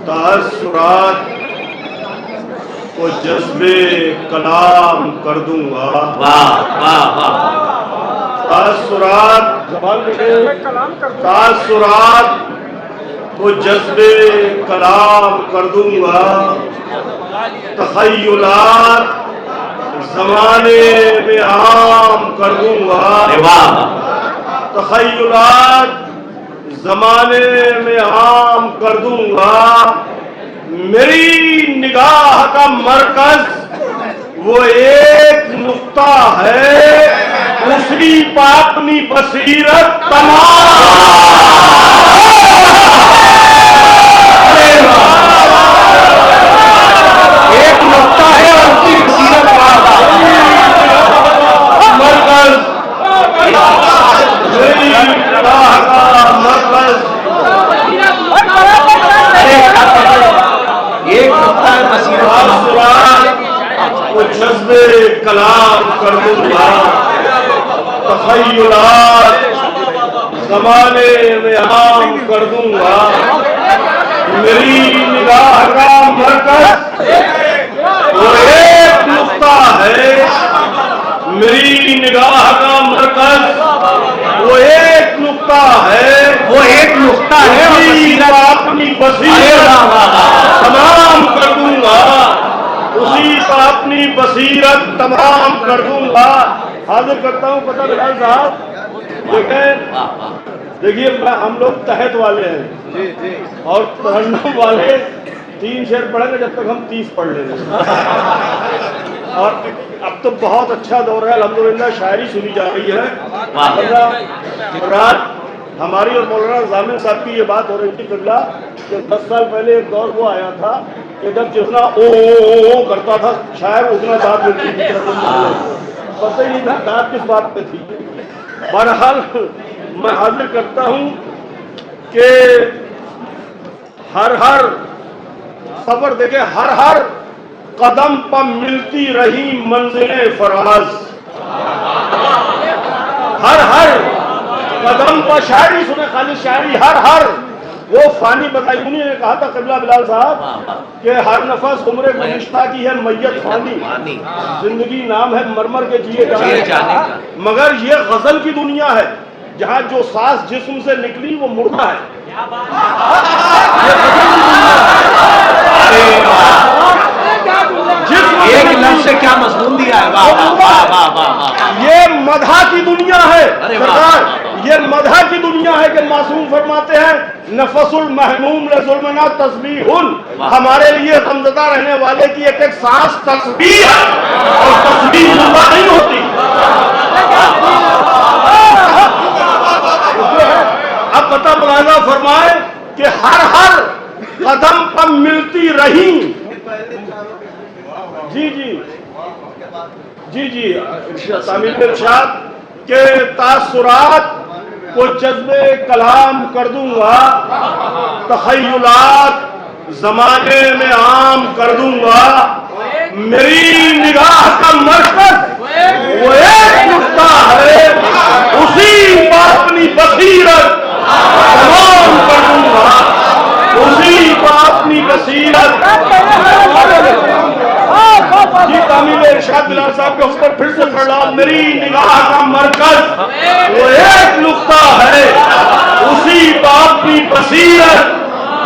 तासुरात को जज्बे कलाम कर दूंगा। वाह वाह वाह। तासुरात को जज्बे कलाम कर दूंगा। तखय्युलात ज़माने में आम कर दूंगा। तखय्युलात ज़माने में आम कर दूंगा। मेरी निगाह का मरकज वो एक नुक्ता है, उसी पर अपनी बसीरत तमाम। एक नुक्ता है और उसकी बसीरत मरकज, मेरी निगाह का मरकज एक नुक्ता है बसीरत को जज्बे कलाम कर दूंगा। तखय्युलात ज़माने में आम कर दूंगा। मेरी निगाह का मरकज वो एक नुक्ता है, मेरी निगाह का मरकज वो एक नुक्ता है, वो एक नुक्ता है अपनी बसीरत तमाम कर दूंगा। उसी पर अपनी बसीरत तमाम कर दूंगा। हाजिर करता हूँ पता बिलाल साहब। देखिए हम लोग तहत वाले हैं और तरन्नुम वाले 3 शेर पढ़ेंगे जब तक हम 30 पढ़ लेंगे। और अब तो बहुत अच्छा दौर है, अल्हम्दुलिल्लाह शायरी सुनी जा रही है। रात हमारी और मौलाना जामिल साहब की ये बात हो रही थी किबला कि 10 साल पहले एक दौर वो आया था कि जब जितना ओ करता था शायर उतना दाद मिलती थी। पता ही नहीं था दाद किस बात पे थी। बहरहाल मैं हाजिर करता हूँ कि हर खबर देखे, हर कदम पर मिलती रही मंजिलें फराज। हर कदम पर शायरी सुने, खाली शायरी। हर वो फानी बताई। उन्हीं ने कहा था किबला बिलाल साहब कि हर नफस उम्र गुज़िश्ता की है मैयत फानी, जिंदगी नाम है मरमर के जिए जाने। मगर ये गजल की दुनिया है जहाँ जो सांस जिस्म से निकली वो मुर्दा है। एक लफ्ज़ से क्या मज़मून दिया है। वाह वाह वाह वाह। ये मदहा की दुनिया है सरकार, ये मदहा की दुनिया है कि मासूम फरमाते हैं नफसुल महमूम लजुल्मना तस्बीहुन। हमारे लिए गमज़दा रहने वाले की एक एक सांस तस्बीह है और तस्बीह जुम्मा नहीं होती। अब पता मुलाज़ा फरमाए कि हर कदम पर मिलती रही। जी तामील इरशाद के तासुरात को जज्बे कलाम कर दूंगा। तखय्युलात ज़माने में आम कर दूंगा। मेरी निगाह का मरकज वो एक नुक्ता है, उसी पर अपनी बसीरत तमाम कर दूंगा। उसी पर अपनी बसीरत। जी तामील इरशाद बिलाल साहब के ऊपर फिर से पढ़ रहा हूं। मेरी निगाह का मरकज वो एक नुक्ता है, उसी पर अपनी बसीरत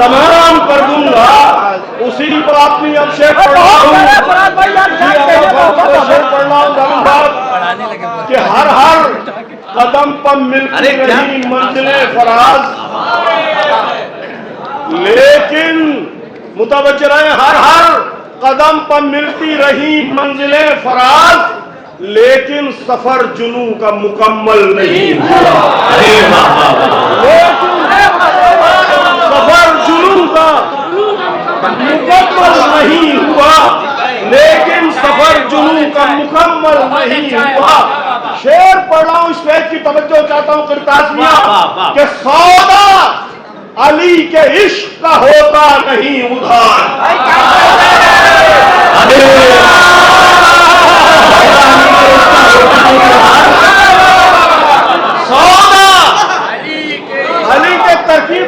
तमाम कर दूंगा। उसी पर अपनी अब शेर पढ़ रहा हूँ कि हर कदम पर मिलती रही मंजिलें फराज। लेकिन मुतवज्जह रहे, हर कदम पर मिलती रही मंजिलें फराज, लेकिन सफर जुनू का मुकम्मल नहीं हुआ। सफर जुनू का मुकम्मल नहीं हुआ, लेकिन सफर जुनू का मुकम्मल नहीं हुआ। शेर पढ़ रहा हूं, इस पेज की तवज्जो चाहता हूं किरतासमिया कि सौदा अली के इश्क का होता नहीं उधार। सौदा अली के तरकीब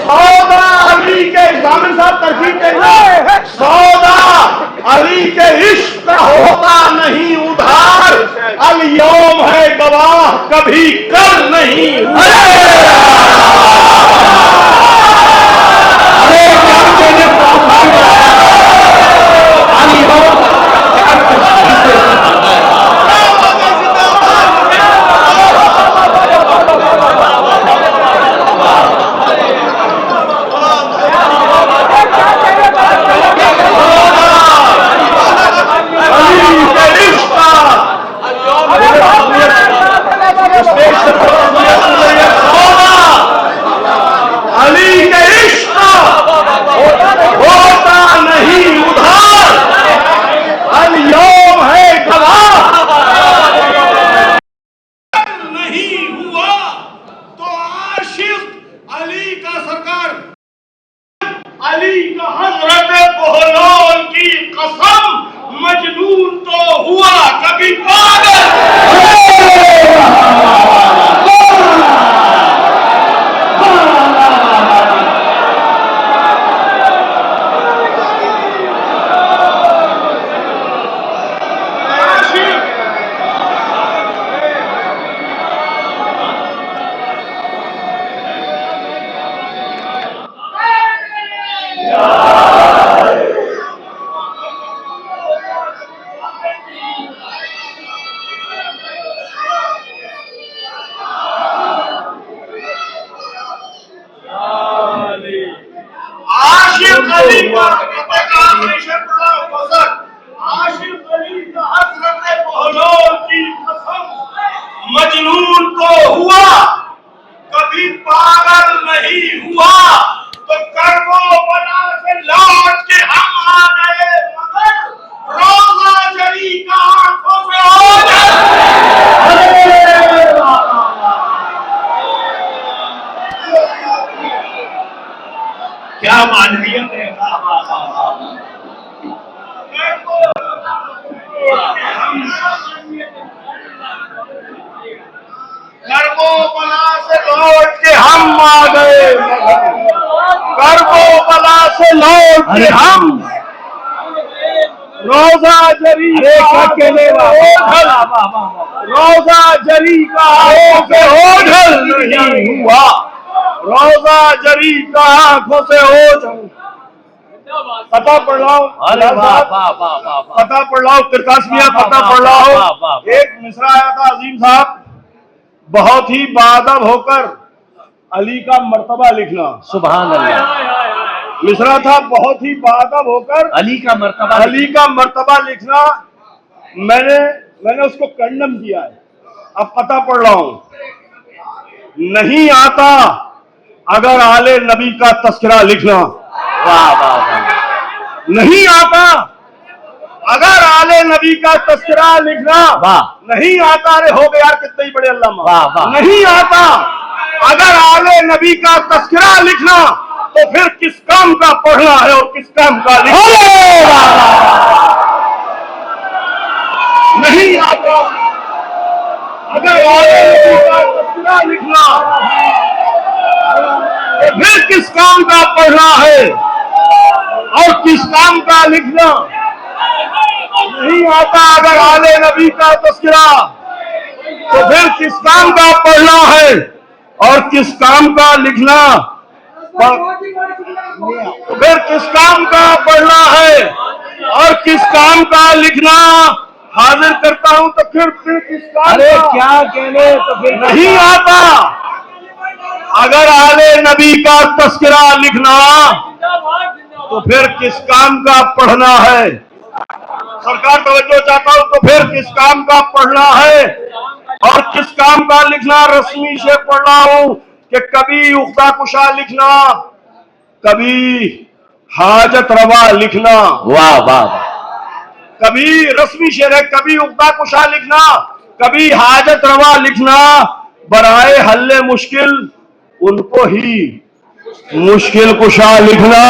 सौदा यौम है गवाह कभी कल नहीं अली के इश्क होता नहीं उधार, अल यौम है गवाह नहीं हुआ तो आशिक अली का सरकार, अली का हजरत बहलोल की कसम, मजनून तो हुआ कभी पागल। आशिक अली का हजरत बहलोल की कसम, मजनून तो हुआ कभी पागल नहीं हुआ, तो कर्मो बना से लौट के हम आ गए, मगर रोजा जरी का आंखों से ओझल। क्या मानवीयत है। कर्मो बला से लौट के हम आ गए, कर्मो बला से लौट के हम रोजा जरी अकेले रोजा जरी का आंखों से ओझल नहीं हुआ, रोजा जरी का आंखों से ओझल। पता पढ़ लाओ, पता पढ़ लाओ, किरकासमिया पता पढ़ लाओ। एक मिसरा आया था अजीम साहब, बहुत ही बाअदब होकर अली का मर्तबा लिखना। सुभान अल्लाह। मिसरा था बहुत ही बाअदब होकर अली का मर्तबा लिखना। मैंने उसको कंडम किया है। अब पता पढ़ रहा हूं, नहीं आता अगर आले नबी का तस्करा लिखना। वाह वाह वाह। नहीं आता अगर आले नबी का तस्करा लिखना। वाह। नहीं आता, अरे हो गए यार कितने ही बड़े अल्लामा। वाह वाह। नहीं आता अगर आले नबी का तस्करा लिखना, तो फिर किस काम का पढ़ना है और किस काम का लिखना। नहीं आता अगर आले नबी का तस्करा लिखना, तो फिर किस काम का पढ़ना है और किस काम का लिखना। नहीं आता अगर आले नबी का तस्करा, तो फिर किस काम का पढ़ना है और किस काम का लिखना। तो फिर किस काम का पढ़ना है और किस काम का लिखना। हाजिर करता हूं तो फिर किस काम। अरे क्या कहने, तो फिर नहीं आता अगर आले नबी का तस्करा लिखना, तो फिर किस काम का पढ़ना है। सरकार तवज्जो चाहता हूं, तो फिर किस काम का पढ़ना है और किस काम का लिखना। रस्मी से पढ़ रहा हूं कि कभी उख्ता कुशा लिखना, कभी हाजत रवा लिखना। वाह वाह। कभी रस्मी शेर है, कभी उख्ता कुशा लिखना, कभी हाजत रवा लिखना। बराए हल्ले मुश्किल उनको ही मुश्किल कुशा लिखना,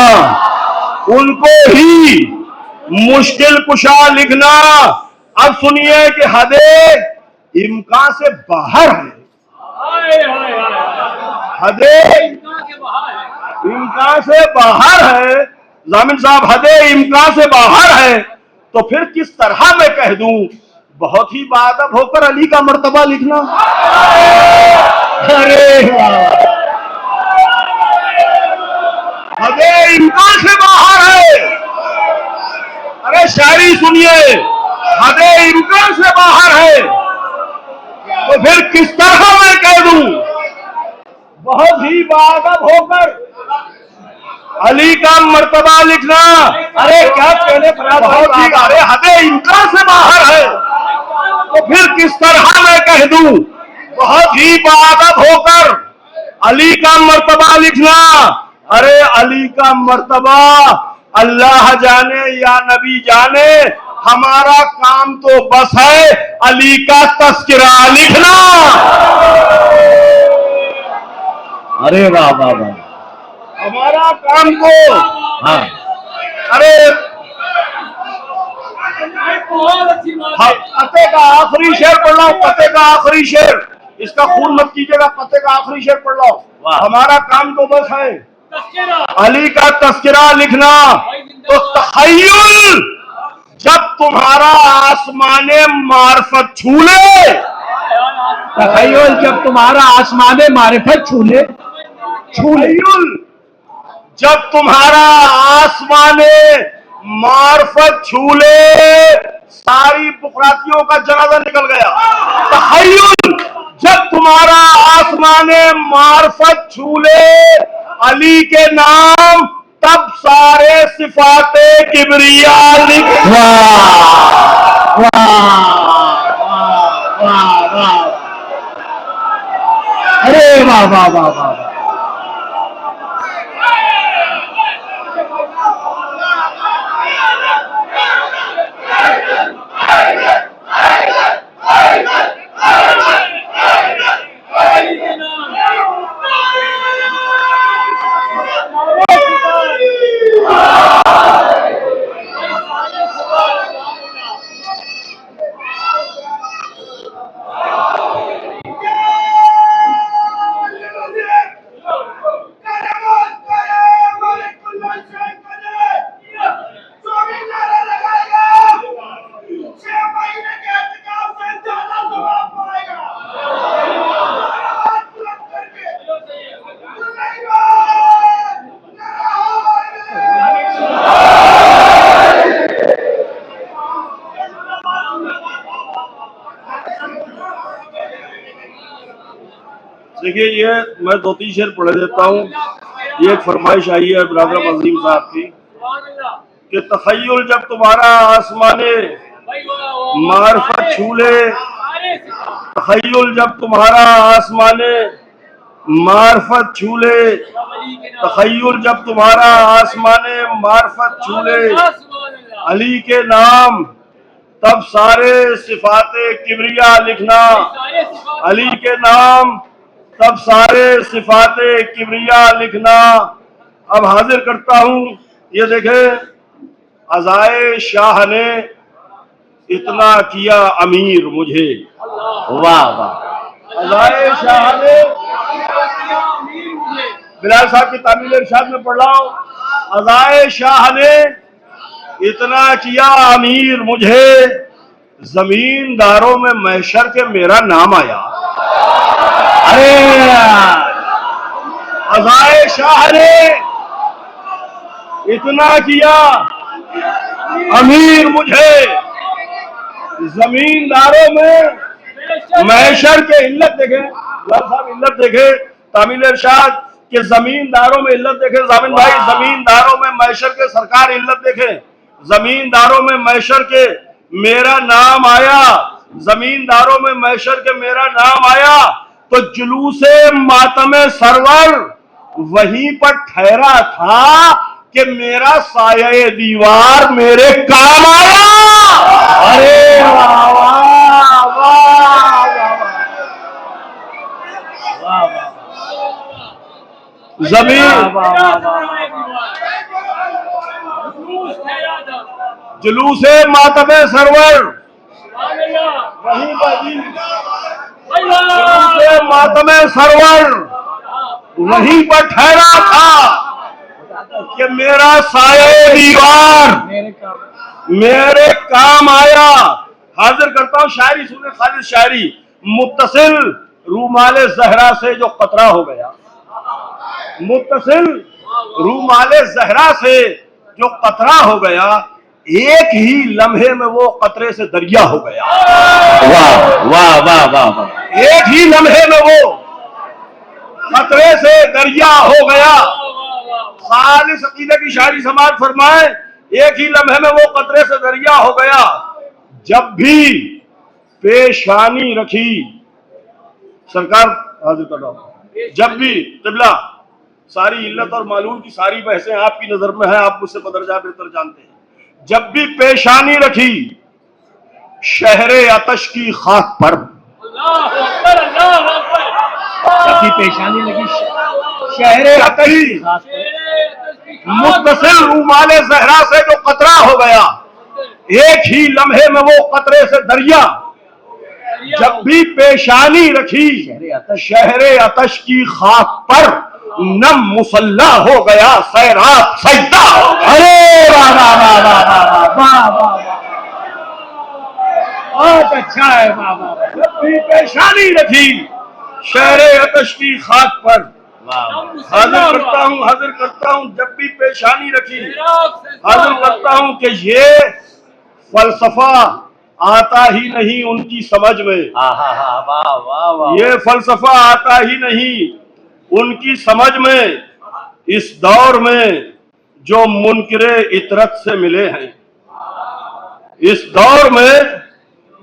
उनको ही मुश्किल कुशा लिखना। अब सुनिए कि हदे इम्कान से बाहर है, हदे इम्कान से बाहर है। जामिन साहब, हदे इम्कान से बाहर है, तो फिर किस तरह मैं कह दूं बहुत ही बाअदब होकर अली का मर्तबा लिखना। अरे वाह, हदें इम्कान से बाहर है। अरे शायरी सुनिए, हदें इम्कान से बाहर है, तो फिर किस तरह मैं कह दूं। बहुत ही बाअदब होकर अली का मर्तबा लिखना। अरे क्या कहने, बहुत ही, अरे हदें इम्कान से बाहर है, तो फिर किस तरह मैं कह दूं। बहुत ही बाअदब होकर अली का मर्तबा लिखना। अरे अली का मर्तबा अल्लाह जाने या नबी जाने, हमारा काम तो बस है अली का तस्करा लिखना। अरे वाह वाह वाह, हमारा काम तो, हाँ अरे कते का आखिरी शेर पढ़ रहा हूं, कते का आखिरी शेर, इसका खून मत कीजिएगा, कते का आखिरी शेर पढ़ रहा हूं। हमारा काम तो बस है अली का तस्करा लिखना। तो तखय्युल जब तुम्हारा आसमाने मार्फत छू ले, तखय्युल जब तुम्हारा आसमाने मारिफत छू ले, तखय्युल जब तुम्हारा आसमाने मार्फत छू ले, सारी बुकरातियों का जनाजा निकल गया। तखय्युल जब तुम्हारा आसमाने मार्फत छू ले अली के नाम, तब सारे सिफाते किबरिया लिख। वाह वाह वाह, अरे वाह वाह वाह वाह, देखिए, ये मैं 2-3 शेर पढ़ देता हूँ। ये एक फरमाइश आई है ब्रादर अजीम साहब की कि तखय्युल जब तुम्हारा आसमाने मार्फत छू ले, तखय्युल जब तुम्हारा आसमाने मार्फत छू ले, तखय्युल जब तुम्हारा आसमाने मार्फत छू ले अली के नाम, तब सारे सिफाते किबरिया लिखना। अली के नाम तब सारे सिफाते किबरिया लिखना। अब हाजिर करता हूं, ये देखे, अज़ाए शाह ने इतना किया अमीर मुझे। वाह वाह, अज़ाए शाह ने, बिलाल साहब की तामील इरशाद में पढ़ रहा हूं, अज़ाए शाह ने इतना किया अमीर मुझे, जमींदारों में महशर के मेरा नाम आया। अरे अज़ाए शाह ने इतना किया अमीर मुझे, जमींदारों में महशर के, इल्लत देखे लाल साहब, इल्लत देखे तामील इरशाद के, जमींदारों में इल्लत देखे जामिन भाई, जमींदारों में महशर के, सरकार इल्लत देखे, जमींदारों में महशर के मेरा नाम आया, जमींदारों में महशर के मेरा नाम आया, तो जुलूसे मातमे सरवर वहीं पर ठहरा था कि मेरा साये दीवार मेरे काम आया। अरे वाह वाह वाह वाह वाह, जमीन जुलूसे मातमे सरवर वहीं पर, जुलूसे मातमे सरवर वहीं पर ठहरा था कि मेरा साये दीवार मेरे काम आया। हाजिर करता हूं शायरी सुने, खालिद शायरी। मुत्तसिल रूमाले जहरा से जो कतरा हो गया, मुत्तसिल रूमाले जहरा से जो कतरा हो गया, एक ही लम्हे में वो कतरे से दरिया हो गया। वाह वाह वाह वाह वाह। एक ही लम्हे में वो कतरे से दरिया हो गया। खालिस अकीदे की शायरी समाज फरमाए, एक ही लम्हे में वो कतरे से दरिया हो गया। जब भी पेशानी रखी, सरकार हाजिर कर रहा हूं, जब भी किबला, सारी इल्लत और मालूम की सारी बहसें आपकी नजर में है, आप मुझसे बदरजा बेहतर जानते हैं। जब भी पेशानी रखी शहरे अतश की खाक पर, जब भी पेशानी लगी शहरे अतश की मुत्तसिल रूमाले जहरा से जो कतरा हो गया, एक ही लम्हे में वो कतरे से दरिया। जब भी पेशानी रखी शहरे अतश की खाक पर, नम मुसल्ला हो गया सैराब सजदा। अरे वाह वाह वाह वाह वाह वाह वाह, बहुत अच्छा है, वाह वाह। जब भी पेशानी रखी शहरे अतश की खाक पर, हाजिर करता हूं जब भी पेशानी रखी, हाजिर करता हूं कि ये फलसफा आता ही नहीं उनकी समझ में। ये फलसफा आता ही नहीं उनकी समझ में। इस दौर में जो मुनकिरे इतरत से मिले हैं, इस दौर में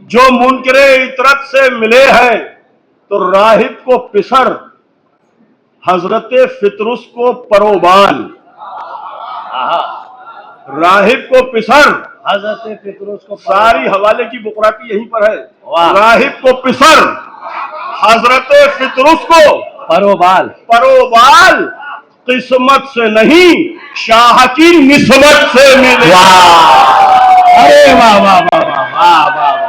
जो मुनकिरे इतरत से मिले हैं, तो राहिब को पिसर हजरत फितरुस को परोबाल, राहिब को पिसर हजरत फितरुस को, सारी हवाले की बुकराती यहीं पर है। राहिब को पिसर हजरत फितरुस को परोबाल, परोबाल किस्मत से नहीं शाह की निस्बत से मिले। अरे वाह वाह वाह वाह वाह वाह।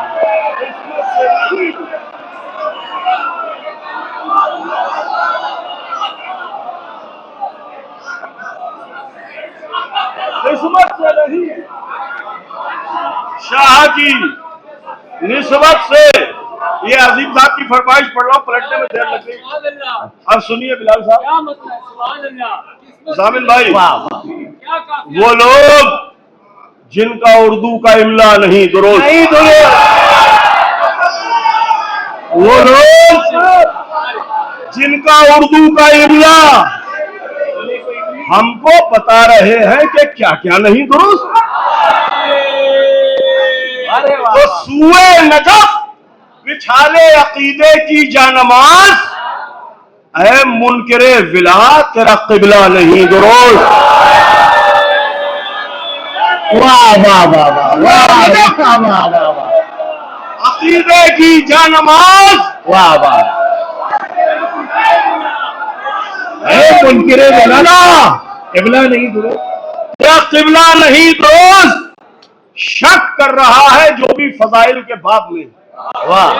किस्मत से नहीं शाह की निस्बत से। ये अजीम साहब की फरमाइश पढ़ रहा हूं, पलटने में देर लग गई। अब सुनिए बिलाल साहब, जामिल भाई, वो लोग जिनका उर्दू का इमला नहीं दुरुस्त, वो लोग जिनका उर्दू का इमला हमको बता रहे हैं कि क्या क्या नहीं दुरुस्त, तो सूए नजफ बिछाले अकीदे की जानमाज, ऐ मुनकिरे विला तेरा किबला नहीं दुरुस्त। वाह वाह वाह वाह वाह वाह वाह। अकीदे की जानमाज, वाह वाह। मुनकिरे विला किबला नहीं दुरुस्त, तेरा किबला नहीं दुरुस्त। शक कर रहा है जो भी फजाइल के बाब में, वाह,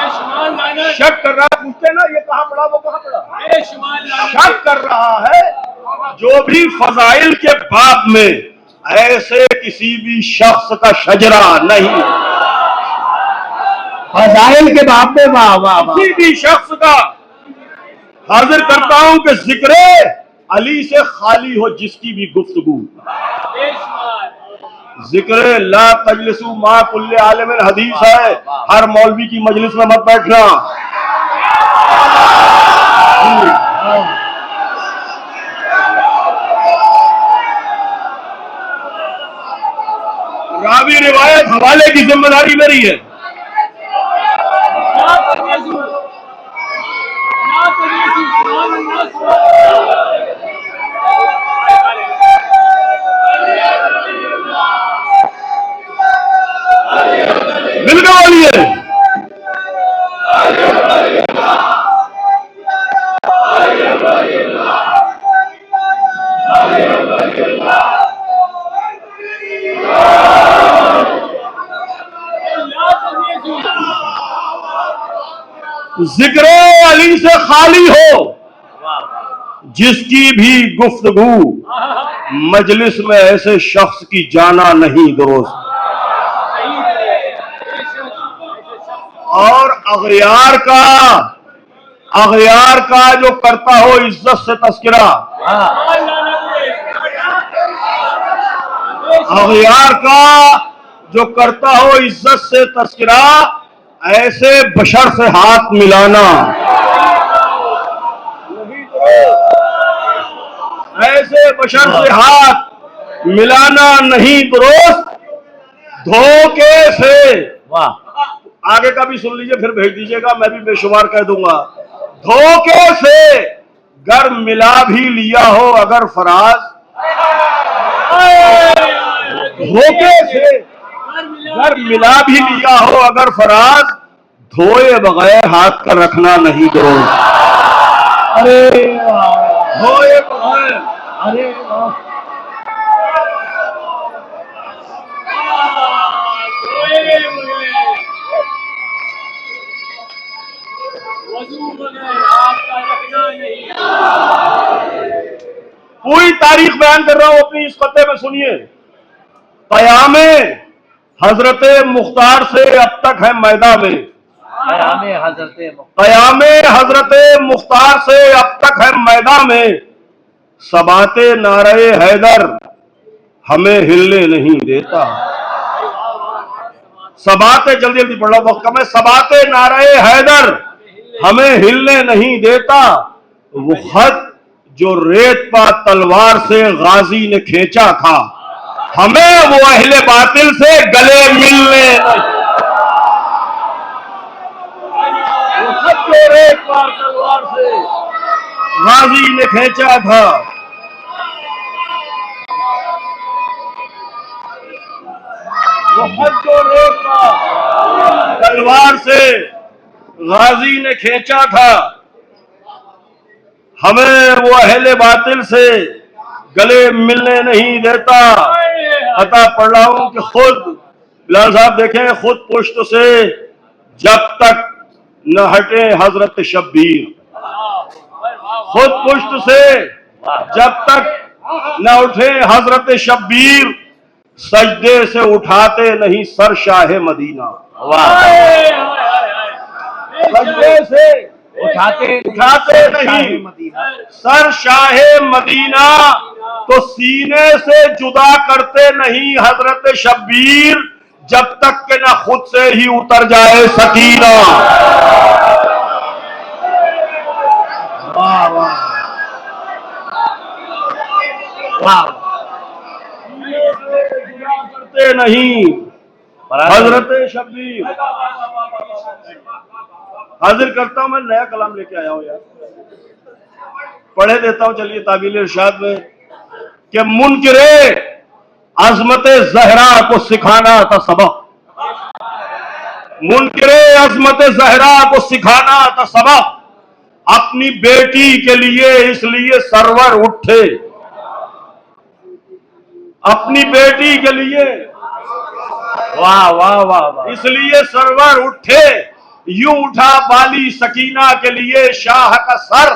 शक कर रहा है, पूछते ना ये कहाँ पड़ा वो कहाँ पड़ा, शक कर रहा है जो भी फजाइल के बाब में, ऐसे किसी भी शख्स का शजरा नहीं, फजाइल के बाब में, वाह वाह वाह। किसी भी शख्स का हाजिर करता हूं कि जिक्रे अली से खाली हो जिसकी भी गुफ्तगू, जिक्र ला तजलिसु मा कुल्ले आलिम हदीस है, हर मौलवी की मजलिस में मत बैठना। रावी रिवायत हवाले की जिम्मेदारी मेरी है। मिलकर बोलिए, जिक्र अली से खाली हो जिसकी भी गुफ्तगू, मजलिस में ऐसे शख्स की जाना नहीं दुरुस्त। और अगयार का जो करता हो इज्जत से तस्करा, अगयार का जो करता हो इज्जत से तस्करा, ऐसे बशर से हाथ मिलाना, ऐसे बशर से हाथ मिलाना नहीं दुरुस्त। धोखे से, वाह, आगे का भी सुन लीजिए फिर भेज दीजिएगा, मैं भी बेशुमार कह दूंगा। धोखे से घर मिला भी लिया हो अगर फराज, धोखे से घर मिला भी लिया हो अगर फराज, धोए बगैर हाथ का रखना नहीं दुरुस्त। अरे धोए बगैर, अरे पूरी तारीख बयान कर रहा हूं अपनी इस खत्ते में, सुनिए। क़यामे हजरत मुख्तार से अब तक है मैदा में, क़यामे हजरत मुख्तार से अब तक है मैदा में, सबाते नारे हैदर हमें हिलने नहीं देता। सबाते, जल्दी जल्दी पढ़ लो, वक्त कम है। सबाते नारे हैदर हमें हिलने नहीं देता, वो खत जो रेत पा तलवार से गाजी ने खींचा था, हमें वो अहले बातिल से गले मिलने नहीं। वो खत जो रेत पा तलवार से गाजी ने खींचा था, वो खत जो रेत पा तलवार से गाजी ने खींचा था, हमें वो अहले बातिल से गले मिलने नहीं देता। अता पढ़ रहा हूं कि खुद बिलाल साहब देखें, खुद पुश्त से जब तक न हटे हजरत शब्बीर, खुद पुश्त से जब तक न उठे हजरत शब्बीर, सजदे से उठाते नहीं सर शाह मदीना। सजदे से उठाते नहीं सर शाहे मदीना, तो सीने से जुदा करते नहीं हजरत शब्बीर, जब तक के ना खुद से ही उतर जाए सकीना। वाह वाह वाह, जुदा करते नहीं हजरत शब्बीर। हाजिर करता हूं, मैं नया कलाम लेके आया हूं यार, पढ़े देता हूं। चलिए, ताबील इरशाद में कि मुनकिरे अजमत जहरा को सिखाना था सबक, मुनकिरे अजमत जहरा को सिखाना था सबक, अपनी बेटी के लिए इसलिए सरवर उठे, अपनी बेटी के लिए, वाह वाह वाह वाह, इसलिए सरवर उठे, यूं उठा बाली सकीना के लिए शाह का सर,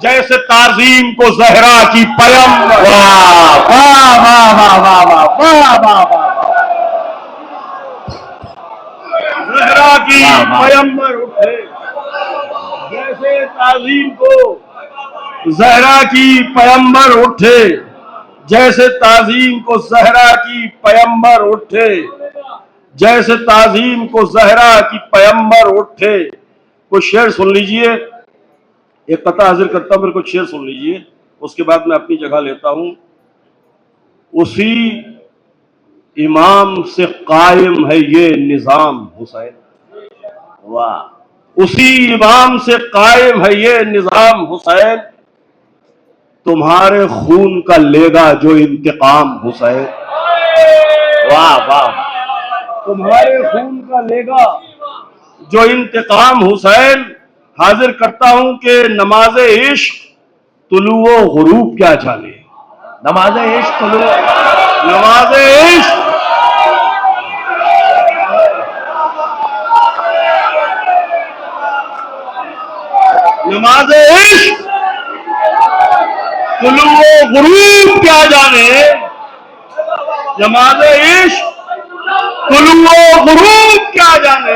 जैसे ताजीम को जहरा की पैगंबर। वाह वाह वाह वाह वाह वाह वाह वाह, जहरा की पैगंबर उठे, जैसे ताजीम को जहरा की पैगंबर उठे, जैसे ताजीम को जहरा की पैगंबर उठे, जैसे ताजीम को जहरा की पैगंबर उठे। कुछ शेर सुन लीजिए, एक कथा हाजिर करता हूं, मेरे कुछ शेर सुन लीजिए, उसके बाद मैं अपनी जगह लेता हूं। उसी इमाम से कायम है ये निजाम हुसैन, वाह, उसी इमाम से कायम है ये निजाम हुसैन, तुम्हारे खून का लेगा जो इंतकाम हुसैन। वाह वाह, तुम्हारे खून का लेगा जो इंतकाम हुसैन। हाजिर करता हूं कि नमाज इश्क तुलुओ गुरूब क्या जाने, नमाज इश्क नमाज इश्क नमाज इश्क तुलुओ गुरूब क्या जाने, नमाज इश्क तुलुओ गुरूब क्या जाने,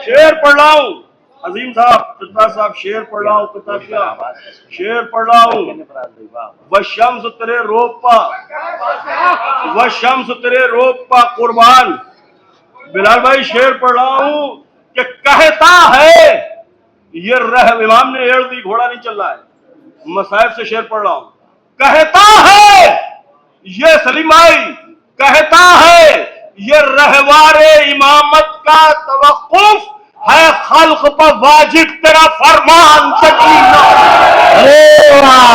शेर पढ़ रहा हूँ अजीम साहब, सिद्धार साहब, शेर पढ़ रहा हूँ, शेर पढ़ रहा हूँ। वशम्स तेरे रोप पा कुर्बान। बिलाल भाई शेर पढ़ रहा हूँ कि कहता है ये इमाम ने एड़ दी, घोड़ा नहीं चल रहा है, मसाइब से शेर पढ़ रहा हूँ। कहता है ये सलीम भाई, कहता है ये रहवारे इमामत का तवक्कुफ है, खल्क पर वाजिब तेरा फरमान सकीना। अरे वाह,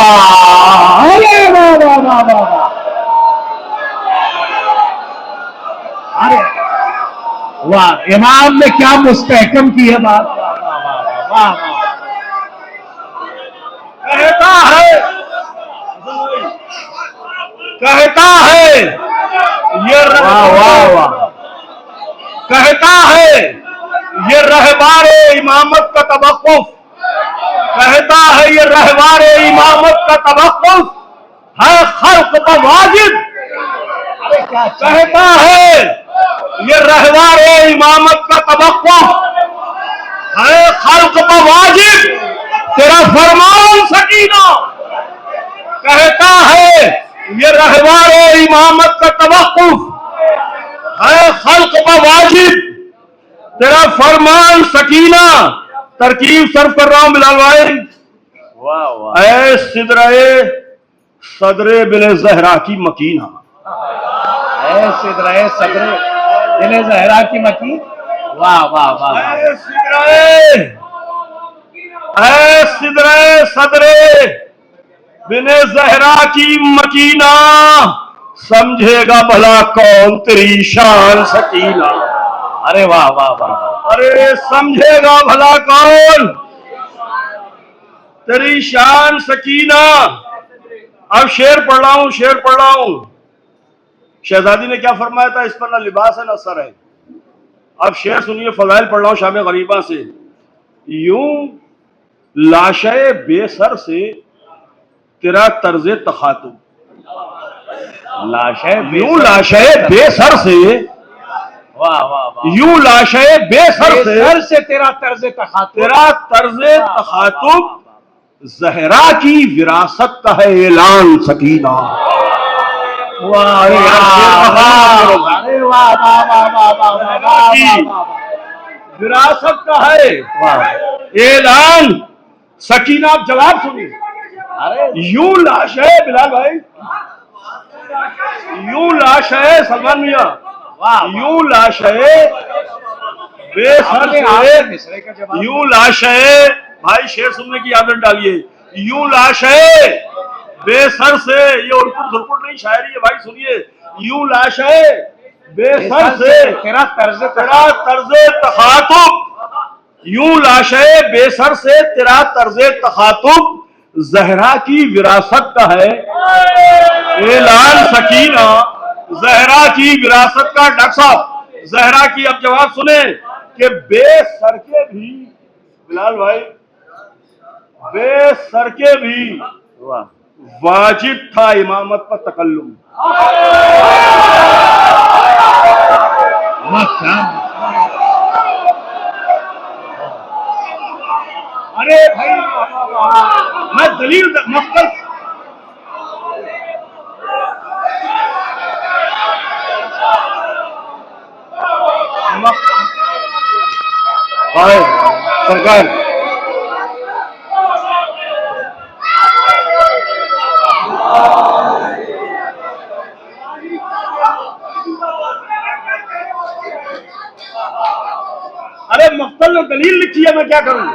अरे वाह वाह वाह वाह वाह, अरे वाह, इमाम ने क्या मुस्तहकम की है बात। वाह वाह वाह वाह वाह। कहता है ये वाह वाह वाह, कहता है ये रहबारे इमामत का तवक्कुफ, कहता है ये रहबारे इमामत का तवक्कुफ है, खल्क पर वाजिब। कहता है ये रहबारे इमामत का तवक्कुफ है, खल्क पर वाजिब तेरा फरमान सकीना। कहता है ये रहबारे इमामत का तवक्कुफ है, खल्क पर वाजिब तेरा फरमान सकीना। तरकीब सर्व कर रहा हूं बिलाल भाई। वाह वाह, ऐ सिदरे सदरे बिन जहरा की मकीना, ऐसे रहे सदरे दिले जहरा की मकीन। वाह वाह वाह, ऐ सिदरे सदरे बिन जहरा की मकीना, समझेगा भला कौन तेरी शान सकीना। अरे वाह वाह वाह, अरे समझेगा भला कौन तेरी शान सकीना। अब शेर पढ़ रहा हूं, शेर पढ़ रहा हूं। शहजादी ने क्या फरमाया था, इस पर ना लिबास है ना सर है। अब शेर सुनिए, फजाइल पढ़ रहा हूं शाम गरीबा से। यूं लाशे बेसर से तेरा तर्ज तखातुब, लाशे यूं लाशे बेसर से, वाह वाह वाह, यूं लाशे बेसर से तेरा तर्ज तखातुब, तेरा तर्ज तखातुब जहरा की विरासत का है ऐलान सकीना। वाह अरे वाह वाह वाह वाह वाह, विरासत का है ऐलान सकीना। आप जवाब सुनिए। अरे यूं लाश है बिलाल भाई, यूं लाश है सलमान मियां, यूं लाश है बेसर से, यूं लाश है भाई, शेर सुनने की आदत डालिए। यूं लाश है बेसर से, ये उर्कुट धुरकुट नहीं शायरी है भाई, सुनिए। यूं लाश है बेसर से तेरा तर्ज तखातुब, यूं लाश है बेसर से तेरा तर्ज तखातुब जहरा की विरासत का है ऐलान सकीना। जहरा की विरासत का, डॉक्टर साहब जहरा की अब जवाब सुने कि बेसर के भी बिलाल भाई, बेसर के भी वाजिब था इमामत पर तकल्लुम। अरे भाई मैं दलील मक्कल सरकार अरे मक्तल ने दलील लिखी है, मैं क्या करूं।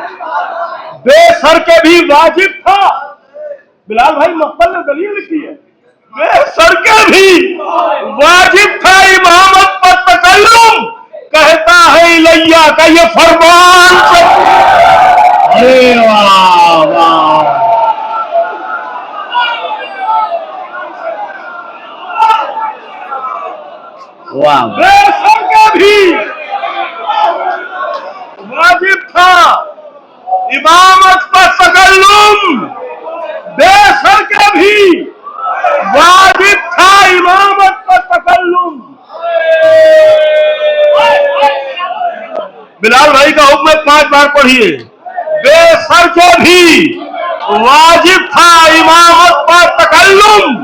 बेसर के भी वाजिब था बिलाल भाई, मक्तल ने दलील लिखी है। बेसर के भी वाजिब था इमामत पर तकल्लुम, कहता है इलैया का ये फरमान। अरे वाह वाह, वाह, बेसर के भी वाजिब था इमामत पर तकल्लुम, बेसर के भी वाजिब था इमामत पर तकल्लुम। बिलाल भाई का में 5 बार पढ़िए। बेसर के भी वाजिब था इमामत पर तकल्लुम,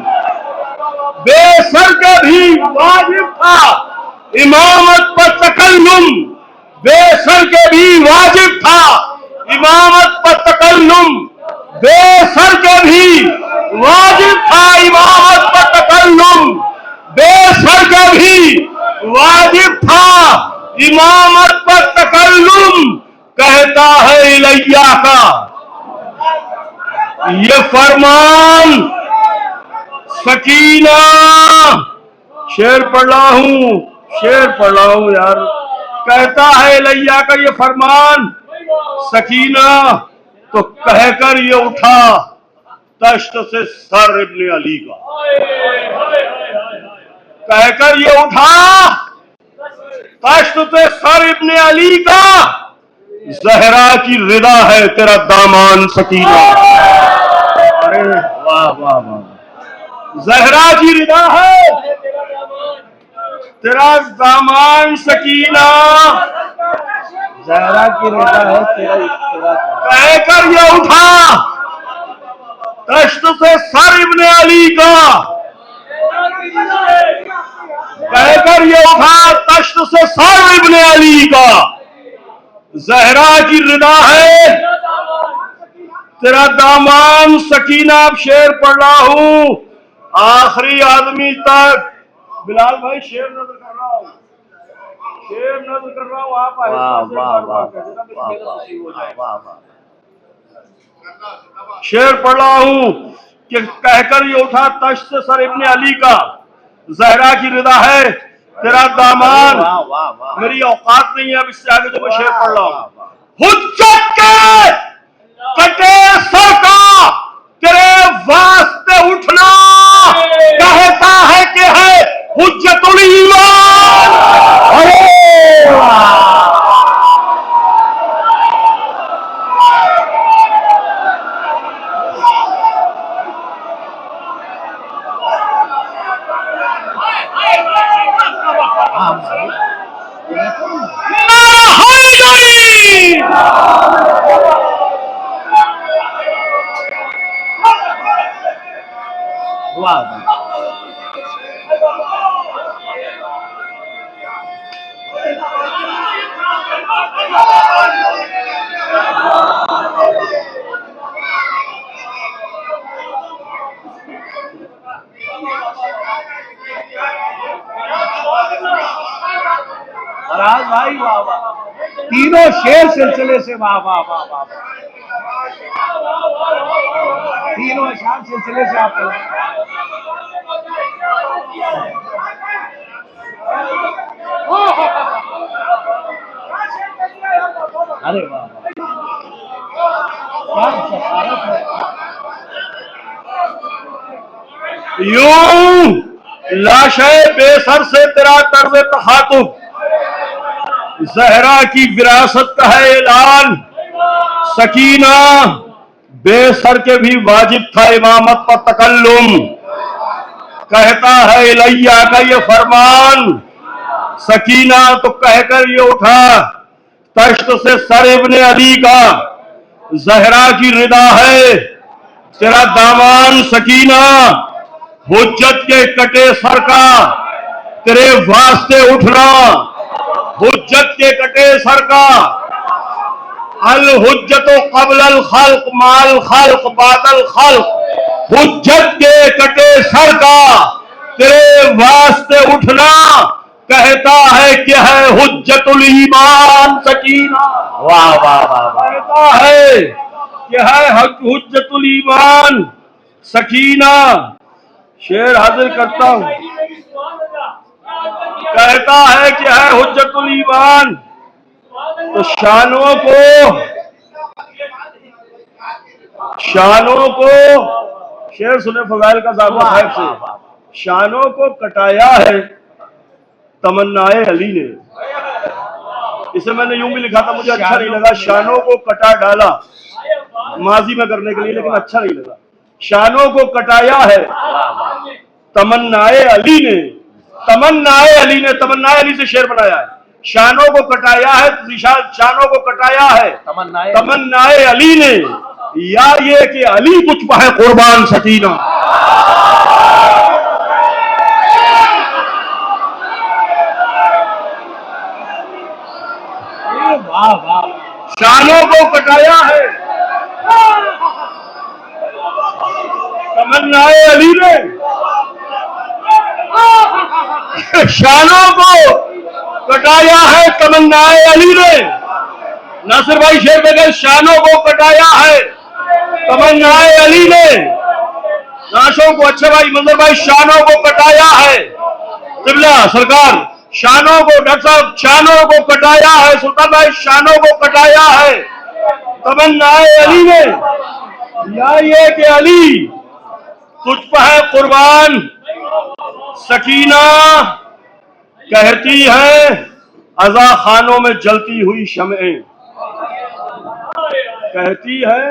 बेसर के भी वाजिब था इमामत पर तकल्लुम, बेसर के भी वाजिब था इमामत पर तकल्लुम, बेसर के भी वाजिब था इमामत पर तकल्लुम, बेसर के भी वाजिब था इमामत पर तकल्लुम। कहता है इलैया का ये फरमान, सकीना, शेर पढ़ रहा हूं, शेर पढ़ रहा हूं यार। कहता है इलैया का ये फरमान, सकीना, तो कहकर ये उठा तश्त से सर इब्ने अली का, कहकर ये उठा तश्त से सर इब्ने अली का। ज़हरा की रिदा है तेरा दामान सकीना। अरे वाह वाह वाह, ज़हरा की रिदा है तेरा दामान सकीना, ज़हरा की रिदा है तेरा। कहकर ये उठा तश्त से सर इब्ने अली का, कहकर ये उठा तश्त से सर इब्ने अली का। ज़हरा की रिदा है तेरा दामान सकीना। अब शेर पढ़ रहा हूं आखिरी आदमी तक। बिलाल भाई शेर नज़र कर रहा हूं, शेर नज़र कर रहा हूं। आप शेर पढ़ रहा हूं कि कहकर ये उठा तश्त से सर इब्ने अली का। ज़हरा की रिदा है तेरा दामान। मेरी औकात नहीं है अब इससे आगे जो मैं शेर पढ़ रहा हूं। हुज्जत के कटे सर का तेरे वास्ते उठना, कहता है कि है हुज्जतुल ईमान। अरे महाराज भाई वाह वाह, तीनों शेर सिलसिले से वाह वाह वाह वाह, तीनों शान सिलसिले से आप अरे वाह यूं लाशे बेसर से तेरा तर्ज तखातुब, ज़हरा की विरासत का है ऐलान। सकीना, बेसर के भी वाजिब था इमामत पर तकल्लुम, कहता है इलैया का ये फरमान। सकीना, तो कहकर ये उठा तश्त से सर इब्ने अली का। ज़हरा की रिदा है तेरा दामान सकीना, हुज्जत के कटे सर का तेरे वास्ते उठना, हुज्जत के कटे सर का। अल हुज्जतो क़ब्ल अल खल्क़ माल खल्क़ बादल खल्क़, हुज्जत के कटे सर का तेरे वास्ते उठना, कहता है कि है हुज्जतुल ईमान सकीना। वाह वाह वाह, कहता है कि है हुज्जतुल ईमान सकीना। शेर हाजिर करता हूं, कहता है कि है हुज्जतुल ईमान। तो शानों को शेर सुने फजाइल का साहब से, शानों को कटाया है तमन्नाए अली ने। इसे मैंने यूं भी लिखा था, मुझे अच्छा नहीं लगा। शानों को कटा डाला माजी में करने के लिए, लेकिन अच्छा नहीं लगा। शानों को कटाया है तमन्नाए अली ने, तमन्नाए अली ने, तमन्नाए अली से शेर बनाया है। शानों को कटाया है, निशान शानों को कटाया है तमन्नाए अली ने, या ये कि अली कुछ है कुर्बान सकीना। वाह वाह, शानों को कटाया है तमन्नाए अली ने, शानों को कटाया है तमन्नाए अली ने। नासिर भाई शेर में गए, शानों को कटाया है तमन्नाए अली ने। नाशों को, अच्छे भाई मंजर भाई, शानों को कटाया है तिबला सरकार, शानों को, डॉक्टर साहब शानों को कटाया है, सुल्तान भाई शानों को कटाया है तमन्नाए अली ने, या ये कि अली तुझ पर है कुर्बान सकीना। कहती है अज़ा खानों में जलती हुई शमएं, कहती है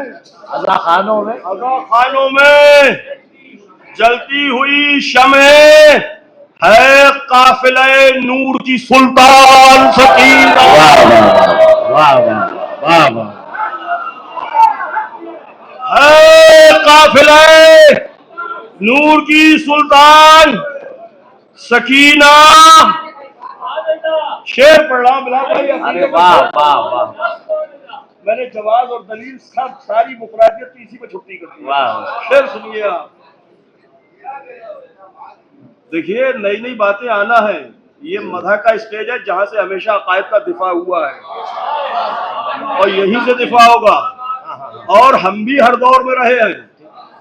अज़ा खानों में जलती हुई शमएं, है काफिले नूर की सुल्तान सकीना। वाह वाह वाह वाह, है काफिले नूर की सुल्तान सकीना। शेर पढ़ रहा बिलाल भाई। अरे वाह वाह वाह, मैंने जवाब और दलील सब सारी मुकरादियत की इसी पे छुट्टी कर दी। वाह, शेर सुनिए आप, देखिए नई नई बातें आना है। ये मदह का स्टेज है जहां से हमेशा अकायद का दिफा हुआ है और यहीं से दिफा होगा, और हम भी हर दौर में रहे हैं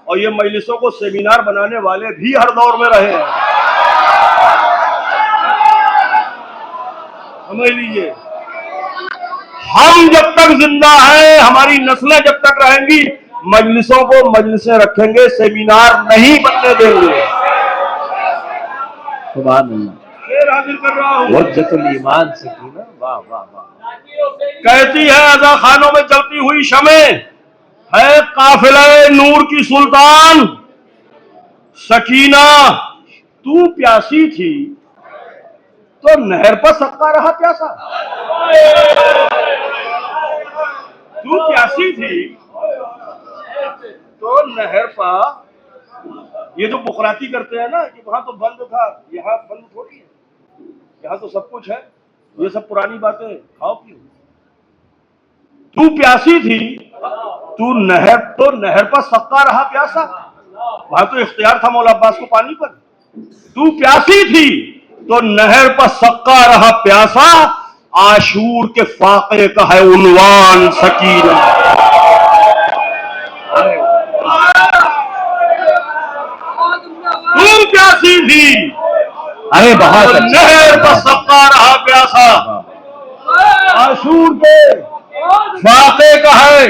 और ये मजलिसों को सेमिनार बनाने वाले भी हर दौर में रहे हैं। समझ लीजिए, हम जब तक जिंदा हैं, हमारी नस्लें जब तक रहेंगी, मजलिसों को मजलिसें रखेंगे, सेमिनार नहीं बनने देंगे। सुभान अल्लाह, शेर हाजिर कर रहा हूँ। वज्जतुल ईमान सकीना। वाह वाह वाह, कहती है अज़ा खानों में जलती हुई शमें, है काफिले नूर की सुल्तान सकीना। तू प्यासी थी तो नहर पर सक्का रहा प्यासा। तू प्यासी थी तो नहर पर, ये जो बुकराती करते हैं ना कि वहां तो बंद था, यहाँ बंद थोड़ी है, यहाँ तो सब कुछ है, ये सब पुरानी बातें, खाओ पियो। तू प्यासी थी तू नहर पर सक्का रहा प्यासा। वहां तो इख्तियार था मौला अब्बास को पानी पर। तू प्यासी थी तो नहर पर सक्का रहा प्यासा, आशूर के फाके का है उन्वान सकीना। तू प्यासी थी, अरे बहुत तो नहर पर सक्का रहा प्यासा, आशूर के फाके का है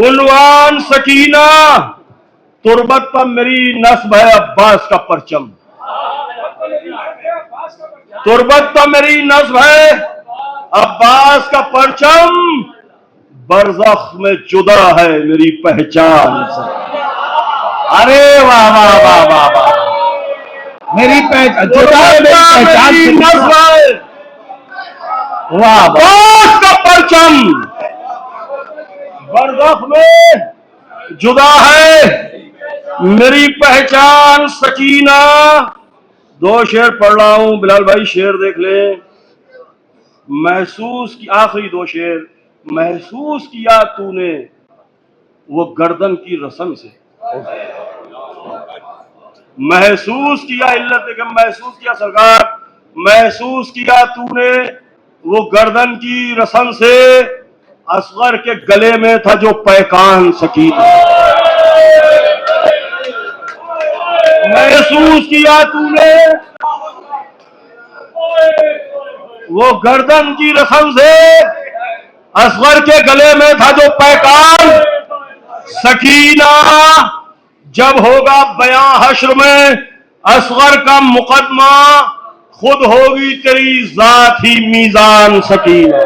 उन्वान सकीना। तुरबत पर मेरी नस्ब है अब्बास का परचम, तुरबत पर मेरी नस्ब है अब्बास का परचम, बरज़ख में जुदा है मेरी पहचान से। अरे वाह वाह वाह वाह वाह, मेरी पहचान जुदा है, मेरी पहचान नस्ब है वाह वाह, अब्बास का परचम, बरज़ख में जुदा है मेरी पहचान सकीना। दो शेर पढ़ रहा हूं बिलाल भाई, शेर देख ले। महसूस की, आखिरी दो शेर। महसूस किया तूने वो गर्दन की रस्म से, महसूस किया, इल्लत देखम महसूस किया सरकार, महसूस किया तूने वो गर्दन की रस्म से, असगर के गले में था जो पैकान सकीना। महसूस किया तूने वो गर्दन की रस्म से, असगर के गले में था जो पैकान सकीना। जब होगा बयां हश्र में असगर का मुकदमा, खुद होगी तेरी जात ही मीजान सकीना।